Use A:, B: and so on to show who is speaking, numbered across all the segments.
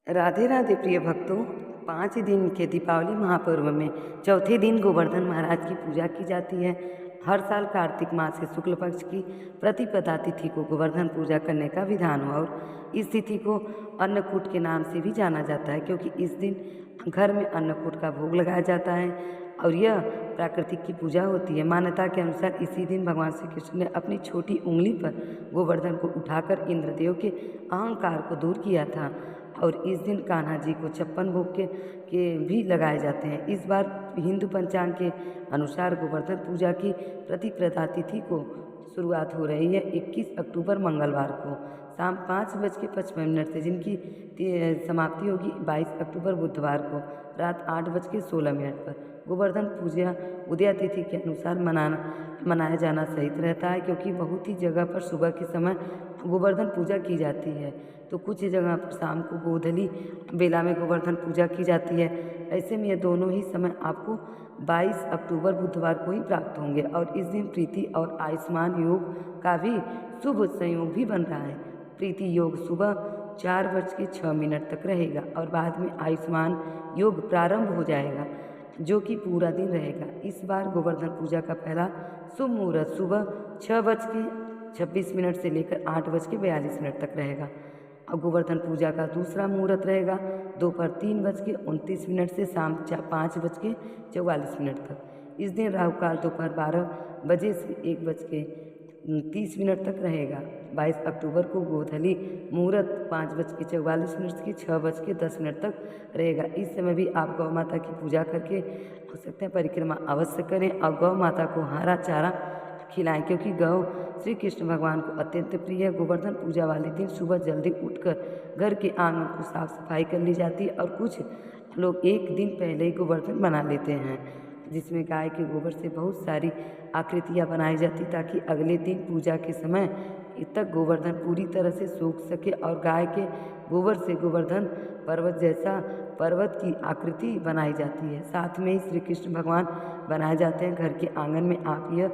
A: राधे राधे प्रिय भक्तों। 5 दिन के दीपावली महापर्व में चौथे दिन गोवर्धन महाराज की पूजा की जाती है। हर साल कार्तिक मास के शुक्ल पक्ष की प्रतिपदा तिथि को गोवर्धन पूजा करने का विधान हुआ और इस तिथि को अन्नकूट के नाम से भी जाना जाता है, क्योंकि इस दिन घर में अन्नकूट का भोग लगाया जाता है और यह प्राकृतिक की पूजा होती है। मान्यता के अनुसार इसी दिन भगवान श्री कृष्ण ने अपनी छोटी उंगली पर गोवर्धन को उठाकर इंद्रदेव के अहंकार को दूर किया था और इस दिन कान्हा जी को 56 भोग के भी लगाए जाते हैं। इस बार हिंदू पंचांग के अनुसार गोवर्धन पूजा की प्रतिपदा तिथि को शुरुआत हो रही है 21 अक्टूबर मंगलवार को शाम 5:55 से, जिनकी समाप्ति होगी 22 अक्टूबर बुधवार को रात 8:16 पर। गोवर्धन पूजा उदया तिथि के अनुसार मनाया जाना सही रहता है, क्योंकि बहुत ही जगह पर सुबह के समय गोवर्धन पूजा की जाती है तो कुछ जगह पर शाम को गोधली बेला में गोवर्धन पूजा की जाती है। ऐसे में ये दोनों ही समय आपको 22 अक्टूबर बुधवार को ही प्राप्त होंगे और इस दिन प्रीति और आयुष्मान योग का भी शुभ संयोग भी बन रहा है। प्रीति योग सुबह 4:06 तक रहेगा और बाद में आयुष्मान योग प्रारंभ हो जाएगा, जो कि पूरा दिन रहेगा। इस बार गोवर्धन पूजा का पहला शुभ मुहूर्त सुबह 6:26 से लेकर 8:42 तक रहेगा और गोवर्धन पूजा का दूसरा मुहूर्त रहेगा दोपहर 3:29 से शाम 5:44 तक। इस दिन राहु काल दोपहर 12 बजे से 1:30 तक रहेगा। 22 अक्टूबर को गोधली मुहूर्त 5:44 से 6:10 तक रहेगा। इस समय भी आप गौ माता की पूजा करके हो सकते हैं परिक्रमा अवश्य करें और गौ माता को हरा चारा खिलाएं, क्योंकि गौ श्री कृष्ण भगवान को अत्यंत प्रिय है। गोवर्धन पूजा वाले दिन सुबह जल्दी उठकर घर के आंगन को साफ सफाई कर ली जाती है और कुछ लोग एक दिन पहले ही गोवर्धन बना लेते हैं, जिसमें गाय के गोबर से बहुत सारी आकृतियाँ बनाई जाती ताकि अगले दिन पूजा के समय तक गोवर्धन पूरी तरह से सूख सके और गाय के गोबर से गोवर्धन पर्वत जैसा पर्वत की आकृति बनाई जाती है। साथ में ही श्री कृष्ण भगवान बनाए जाते हैं। घर के आंगन में आप यह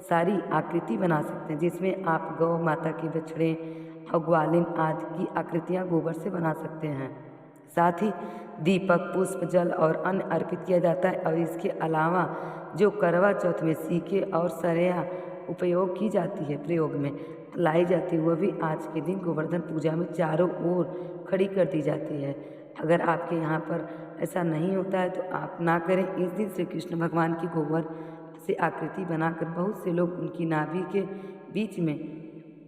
A: सारी आकृति बना सकते हैं, जिसमें आप गौ माता के बछड़े और ग्वालिन आदि की आकृतियाँ गोबर से बना सकते हैं। साथ ही दीपक, पुष्प, जल और अन्न अर्पित किया जाता है और इसके अलावा जो करवा चौथ में सीके और सरेया उपयोग की जाती है, प्रयोग में लाई जाती है, वह भी आज के दिन गोवर्धन पूजा में चारों ओर खड़ी कर दी जाती है। अगर आपके यहाँ पर ऐसा नहीं होता है तो आप ना करें। इस दिन श्री कृष्ण भगवान की गोबर से आकृति बनाकर बहुत से लोग उनकी नाभि के बीच में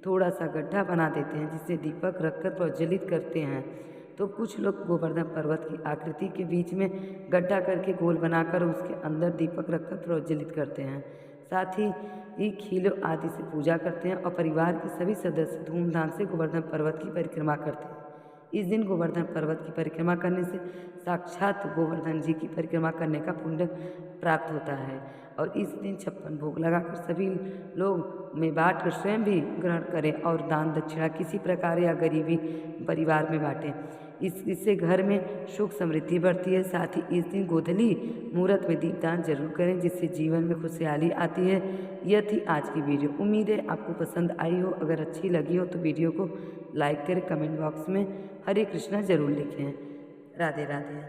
A: थोड़ा सा गड्ढा बना देते हैं, जिससे दीपक रखकर प्रज्वलित करते हैं। तो कुछ लोग गोवर्धन पर्वत की आकृति के बीच में गड्ढा करके गोल बनाकर उसके अंदर दीपक रखकर प्रज्वलित करते हैं। साथ ही खीलों आदि से पूजा करते हैं और परिवार के सभी सदस्य धूमधाम से गोवर्धन पर्वत की परिक्रमा करते हैं। इस दिन गोवर्धन पर्वत की परिक्रमा करने से साक्षात गोवर्धन जी की परिक्रमा करने का पुण्य प्राप्त होता है और इस दिन 56 भोग लगाकर सभी लोग में बांट कर स्वयं भी ग्रहण करें और दान दक्षिणा किसी प्रकार या गरीबी परिवार में बांटें। इससे घर में सुख समृद्धि बढ़ती है। साथ ही इस दिन गोधली मुहूर्त में दीपदान जरूर करें, जिससे जीवन में खुशहाली आती है। यह थी आज की वीडियो। उम्मीद है आपको पसंद आई हो। अगर अच्छी लगी हो तो वीडियो को लाइक करें, कमेंट बॉक्स में हरे कृष्णा जरूर लिखें। राधे राधे।